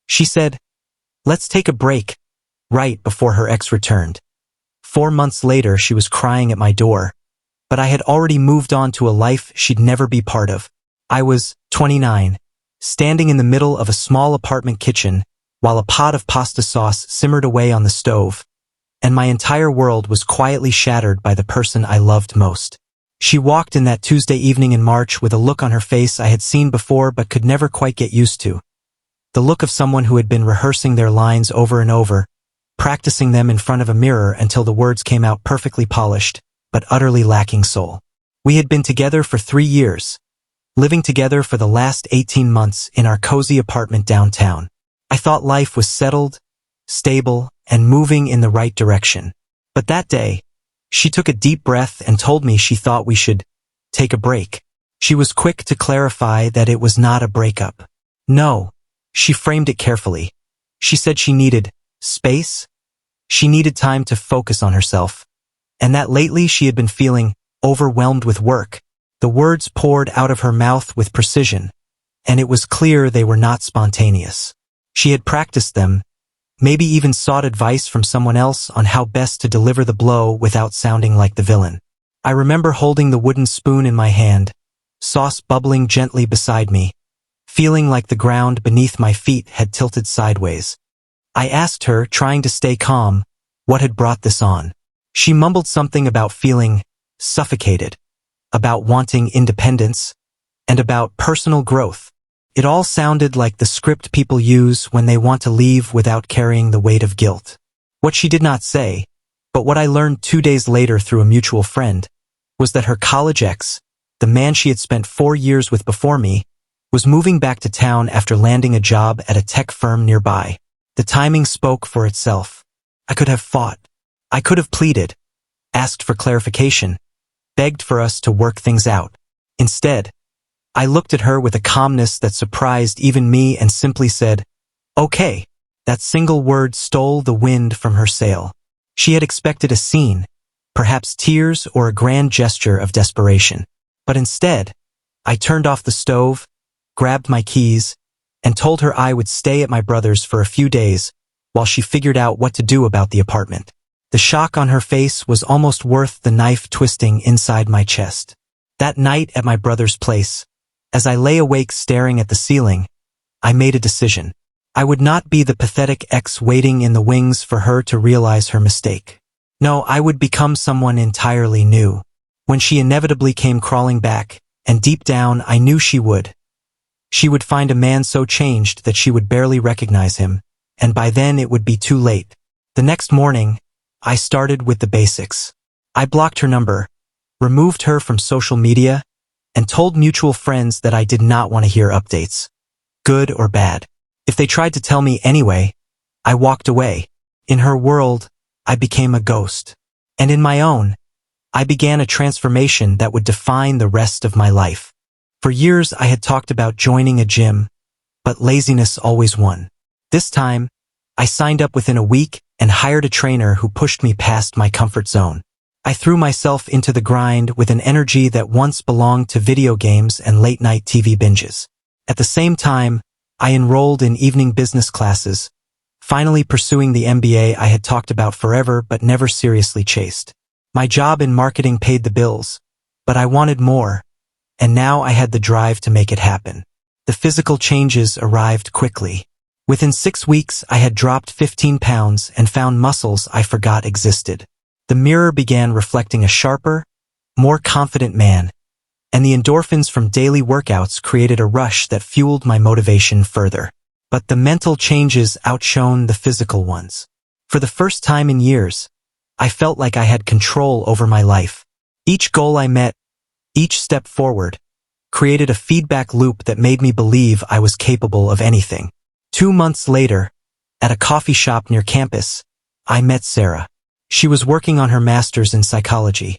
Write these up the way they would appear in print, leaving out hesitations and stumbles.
She said, "Let's take a break," right before her ex returned. 4 months later, she was crying at my door, but I had already moved on to a life she'd never be part of. I was 29, standing in the middle of a small apartment kitchen while a pot of pasta sauce simmered away on the stove, and my entire world was quietly shattered by the person I loved most. She walked in that Tuesday evening in March with a look on her face I had seen before but could never quite get used to. The look of someone who had been rehearsing their lines over and over, practicing them in front of a mirror until the words came out perfectly polished, but utterly lacking soul. We had been together for 3 years, living together for the last 18 months in our cozy apartment downtown. I thought life was settled, stable, and moving in the right direction. But that day, she took a deep breath and told me she thought we should take a break. She was quick to clarify that it was not a breakup. No, she framed it carefully. She said she needed space. She needed time to focus on herself, and that lately she had been feeling overwhelmed with work. The words poured out of her mouth with precision, and it was clear they were not spontaneous. She had practiced them, maybe even sought advice from someone else on how best to deliver the blow without sounding like the villain. I remember holding the wooden spoon in my hand, sauce bubbling gently beside me, feeling like the ground beneath my feet had tilted sideways. I asked her, trying to stay calm, what had brought this on. She mumbled something about feeling suffocated, about wanting independence, and about personal growth. It all sounded like the script people use when they want to leave without carrying the weight of guilt. What she did not say, but what I learned 2 days later through a mutual friend, was that her college ex, the man she had spent 4 years with before me, was moving back to town after landing a job at a tech firm nearby. The timing spoke for itself. I could have fought. I could have pleaded, asked for clarification, begged for us to work things out. Instead, I looked at her with a calmness that surprised even me and simply said, "Okay." That single word stole the wind from her sail. She had expected a scene, perhaps tears or a grand gesture of desperation. But instead, I turned off the stove, grabbed my keys, and told her I would stay at my brother's for a few days while she figured out what to do about the apartment. The shock on her face was almost worth the knife twisting inside my chest. That night at my brother's place, as I lay awake staring at the ceiling, I made a decision. I would not be the pathetic ex waiting in the wings for her to realize her mistake. No, I would become someone entirely new. When she inevitably came crawling back, and deep down I knew she would find a man so changed that she would barely recognize him, and by then it would be too late. The next morning, I started with the basics. I blocked her number, removed her from social media, and told mutual friends that I did not want to hear updates, good or bad. If they tried to tell me anyway, I walked away. In her world, I became a ghost. And in my own, I began a transformation that would define the rest of my life. For years I had talked about joining a gym, but laziness always won. This time, I signed up within a week and hired a trainer who pushed me past my comfort zone. I threw myself into the grind with an energy that once belonged to video games and late-night TV binges. At the same time, I enrolled in evening business classes, finally pursuing the MBA I had talked about forever but never seriously chased. My job in marketing paid the bills, but I wanted more, and now I had the drive to make it happen. The physical changes arrived quickly. Within 6 weeks, I had dropped 15 pounds and found muscles I forgot existed. The mirror began reflecting a sharper, more confident man, and the endorphins from daily workouts created a rush that fueled my motivation further. But the mental changes outshone the physical ones. For the first time in years, I felt like I had control over my life. Each goal I met, each step forward, created a feedback loop that made me believe I was capable of anything. 2 months later, at a coffee shop near campus, I met Sarah. She was working on her master's in psychology,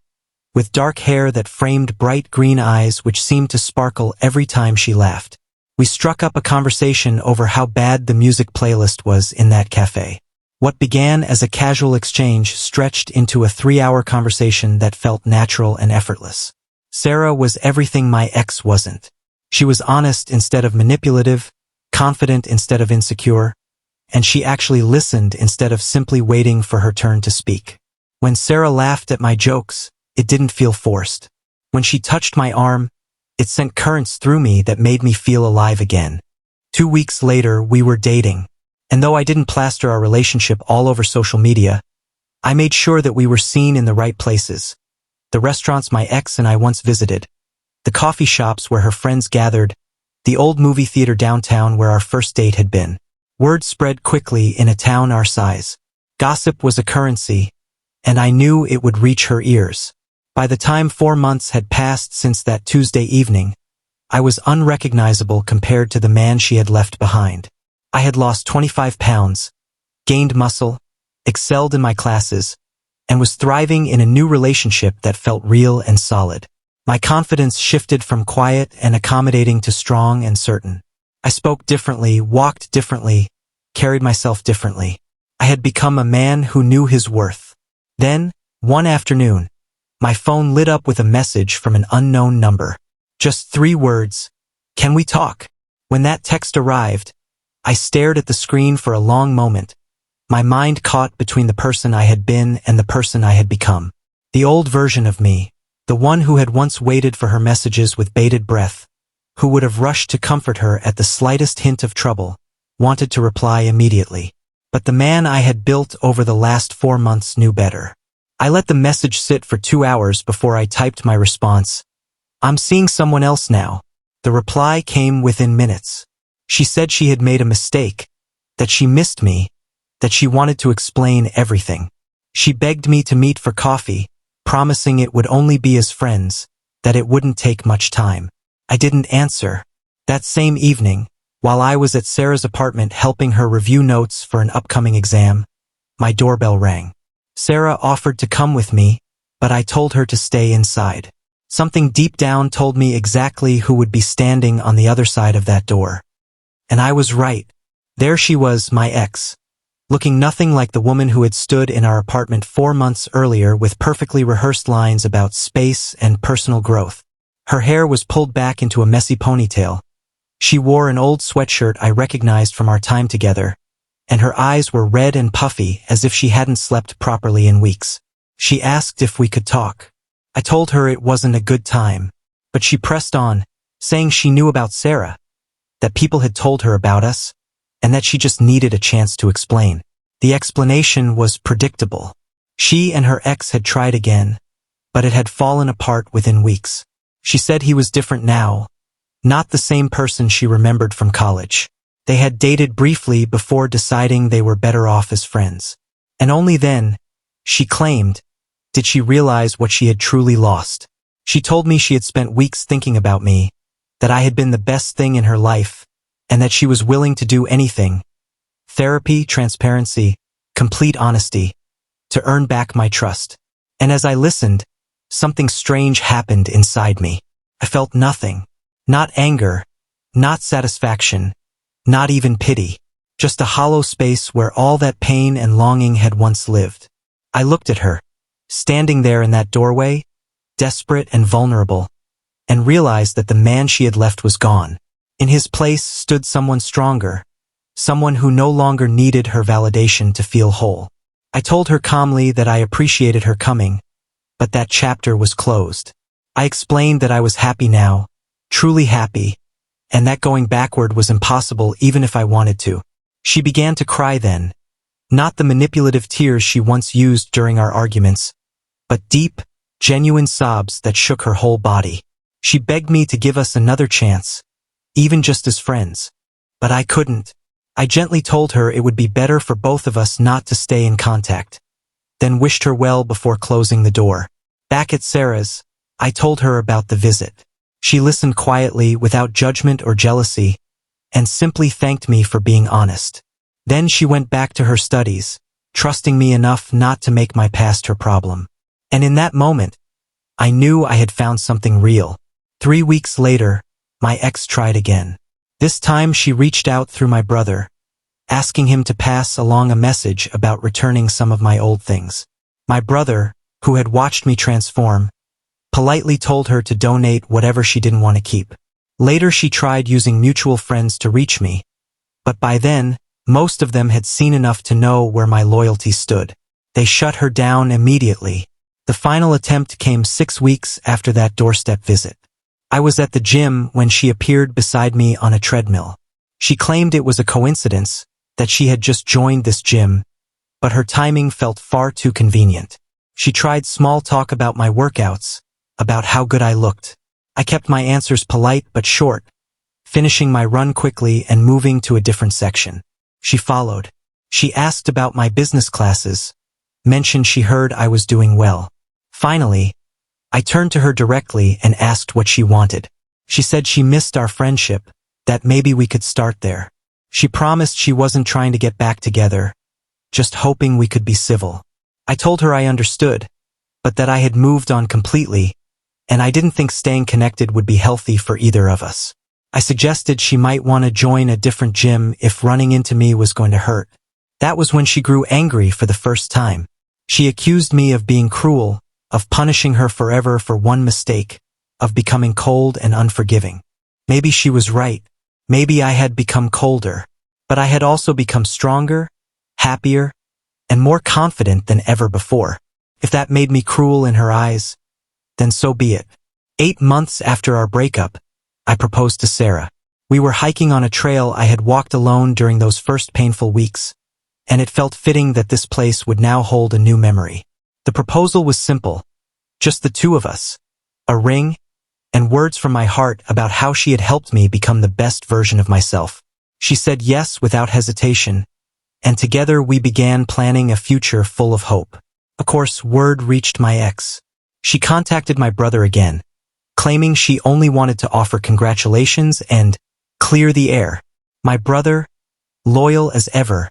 with dark hair that framed bright green eyes which seemed to sparkle every time she laughed. We struck up a conversation over how bad the music playlist was in that cafe. What began as a casual exchange stretched into a 3-hour conversation that felt natural and effortless. Sarah was everything my ex wasn't. She was honest instead of manipulative, confident instead of insecure, and she actually listened instead of simply waiting for her turn to speak. When Sarah laughed at my jokes, it didn't feel forced. When she touched my arm, it sent currents through me that made me feel alive again. 2 weeks later, we were dating, and though I didn't plaster our relationship all over social media, I made sure that we were seen in the right places. The restaurants my ex and I once visited, the coffee shops where her friends gathered, the old movie theater downtown where our first date had been. Word spread quickly in a town our size. Gossip was a currency, and I knew it would reach her ears. By the time 4 months had passed since that Tuesday evening, I was unrecognizable compared to the man she had left behind. I had lost 25 pounds, gained muscle, excelled in my classes, and was thriving in a new relationship that felt real and solid. My confidence shifted from quiet and accommodating to strong and certain. I spoke differently, walked differently, carried myself differently. I had become a man who knew his worth. Then, one afternoon, my phone lit up with a message from an unknown number. Just 3 words, "Can we talk?" When that text arrived, I stared at the screen for a long moment, my mind caught between the person I had been and the person I had become. The old version of me, the one who had once waited for her messages with bated breath, who would have rushed to comfort her at the slightest hint of trouble, wanted to reply immediately. But the man I had built over the last 4 months knew better. I let the message sit for 2 hours before I typed my response. "I'm seeing someone else now." The reply came within minutes. She said she had made a mistake, that she missed me, that she wanted to explain everything. She begged me to meet for coffee, promising it would only be as friends, that it wouldn't take much time. I didn't answer. That same evening, while I was at Sarah's apartment helping her review notes for an upcoming exam, my doorbell rang. Sarah offered to come with me, but I told her to stay inside. Something deep down told me exactly who would be standing on the other side of that door. And I was right. There she was, my ex, looking nothing like the woman who had stood in our apartment 4 months earlier with perfectly rehearsed lines about space and personal growth. Her hair was pulled back into a messy ponytail. She wore an old sweatshirt I recognized from our time together, and her eyes were red and puffy as if she hadn't slept properly in weeks. She asked if we could talk. I told her it wasn't a good time, but she pressed on, saying she knew about Sarah, that people had told her about us, and that she just needed a chance to explain. The explanation was predictable. She and her ex had tried again, but it had fallen apart within weeks. She said he was different now, not the same person she remembered from college. They had dated briefly before deciding they were better off as friends. And only then, she claimed, did she realize what she had truly lost. She told me she had spent weeks thinking about me, that I had been the best thing in her life, and that she was willing to do anything, therapy, transparency, complete honesty, to earn back my trust. And as I listened, something strange happened inside me. I felt nothing. Not anger, not satisfaction, not even pity. Just a hollow space where all that pain and longing had once lived. I looked at her, standing there in that doorway, desperate and vulnerable, and realized that the man she had left was gone. In his place stood someone stronger, someone who no longer needed her validation to feel whole. I told her calmly that I appreciated her coming, but that chapter was closed. I explained that I was happy now, truly happy, and that going backward was impossible even if I wanted to. She began to cry then, not the manipulative tears she once used during our arguments, but deep, genuine sobs that shook her whole body. She begged me to give us another chance, even just as friends. But I couldn't. I gently told her it would be better for both of us not to stay in contact, then wished her well before closing the door. Back at Sarah's, I told her about the visit. She listened quietly, without judgment or jealousy, and simply thanked me for being honest. Then she went back to her studies, trusting me enough not to make my past her problem. And in that moment, I knew I had found something real. 3 weeks later, my ex tried again. This time she reached out through my brother, asking him to pass along a message about returning some of my old things. My brother, who had watched me transform, politely told her to donate whatever she didn't want to keep. Later she tried using mutual friends to reach me, But by then, most of them had seen enough to know where my loyalty stood. They shut her down immediately. The final attempt came 6 weeks after that doorstep visit. I was at the gym when she appeared beside me on a treadmill. She claimed it was a coincidence, that she had just joined this gym, but her timing felt far too convenient. She tried small talk about my workouts, about how good I looked. I kept my answers polite but short, finishing my run quickly and moving to a different section. She followed. She asked about my business classes, mentioned she heard I was doing well. Finally, I turned to her directly and asked what she wanted. She said she missed our friendship, that maybe we could start there. She promised she wasn't trying to get back together, just hoping we could be civil. I told her I understood, but that I had moved on completely, and I didn't think staying connected would be healthy for either of us. I suggested she might want to join a different gym if running into me was going to hurt. That was when she grew angry for the first time. She accused me of being cruel, of punishing her forever for one mistake, of becoming cold and unforgiving. Maybe she was right. Maybe I had become colder, but I had also become stronger, happier, and more confident than ever before. If that made me cruel in her eyes, then so be it. 8 months after our breakup, I proposed to Sarah. We were hiking on a trail I had walked alone during those first painful weeks, and it felt fitting that this place would now hold a new memory. The proposal was simple, just the two of us, a ring, and words from my heart about how she had helped me become the best version of myself. She said yes without hesitation, and together we began planning a future full of hope. Of course, word reached my ex. She contacted my brother again, claiming she only wanted to offer congratulations and clear the air. My brother, loyal as ever,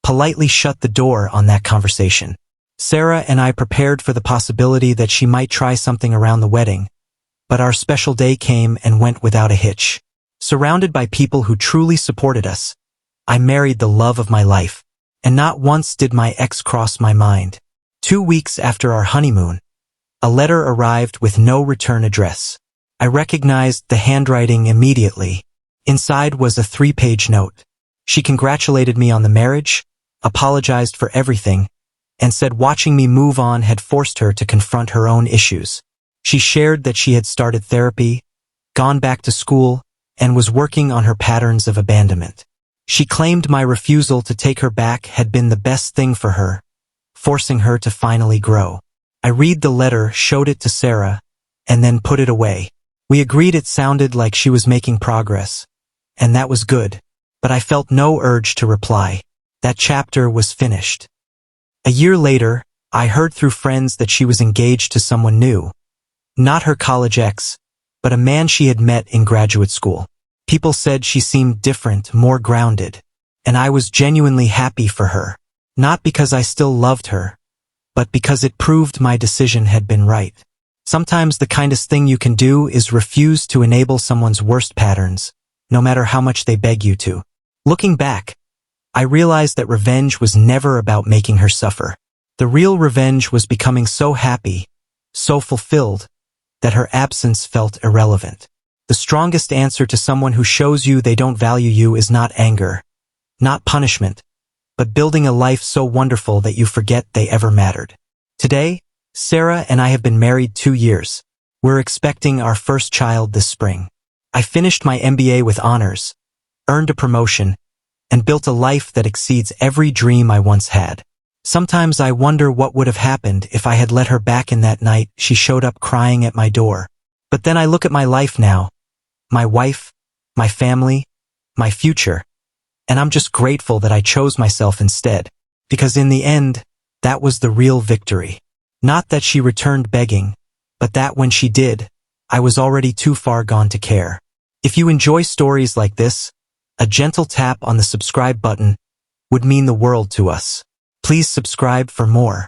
politely shut the door on that conversation. Sarah and I prepared for the possibility that she might try something around the wedding, but our special day came and went without a hitch. Surrounded by people who truly supported us, I married the love of my life, and not once did my ex cross my mind. 2 weeks after our honeymoon, a letter arrived with no return address. I recognized the handwriting immediately. Inside was a 3-page note. She congratulated me on the marriage, apologized for everything, and said watching me move on had forced her to confront her own issues. She shared that she had started therapy, gone back to school, and was working on her patterns of abandonment. She claimed my refusal to take her back had been the best thing for her, forcing her to finally grow. I read the letter, showed it to Sarah, and then put it away. We agreed it sounded like she was making progress, and that was good, but I felt no urge to reply. That chapter was finished. A year later, I heard through friends that she was engaged to someone new. Not her college ex, but a man she had met in graduate school. People said she seemed different, more grounded, and I was genuinely happy for her. Not because I still loved her, but because it proved my decision had been right. Sometimes the kindest thing you can do is refuse to enable someone's worst patterns, no matter how much they beg you to. Looking back, I realized that revenge was never about making her suffer. The real revenge was becoming so happy, so fulfilled, that her absence felt irrelevant. The strongest answer to someone who shows you they don't value you is not anger, not punishment, but building a life so wonderful that you forget they ever mattered. Today, Sarah and I have been married 2 years. We're expecting our first child this spring. I finished my MBA with honors, earned a promotion, and built a life that exceeds every dream I once had. Sometimes I wonder what would have happened if I had let her back in that night she showed up crying at my door. But then I look at my life now, my wife, my family, my future, and I'm just grateful that I chose myself instead, because in the end, that was the real victory. Not that she returned begging, but that when she did, I was already too far gone to care. If you enjoy stories like this, a gentle tap on the subscribe button would mean the world to us. Please subscribe for more.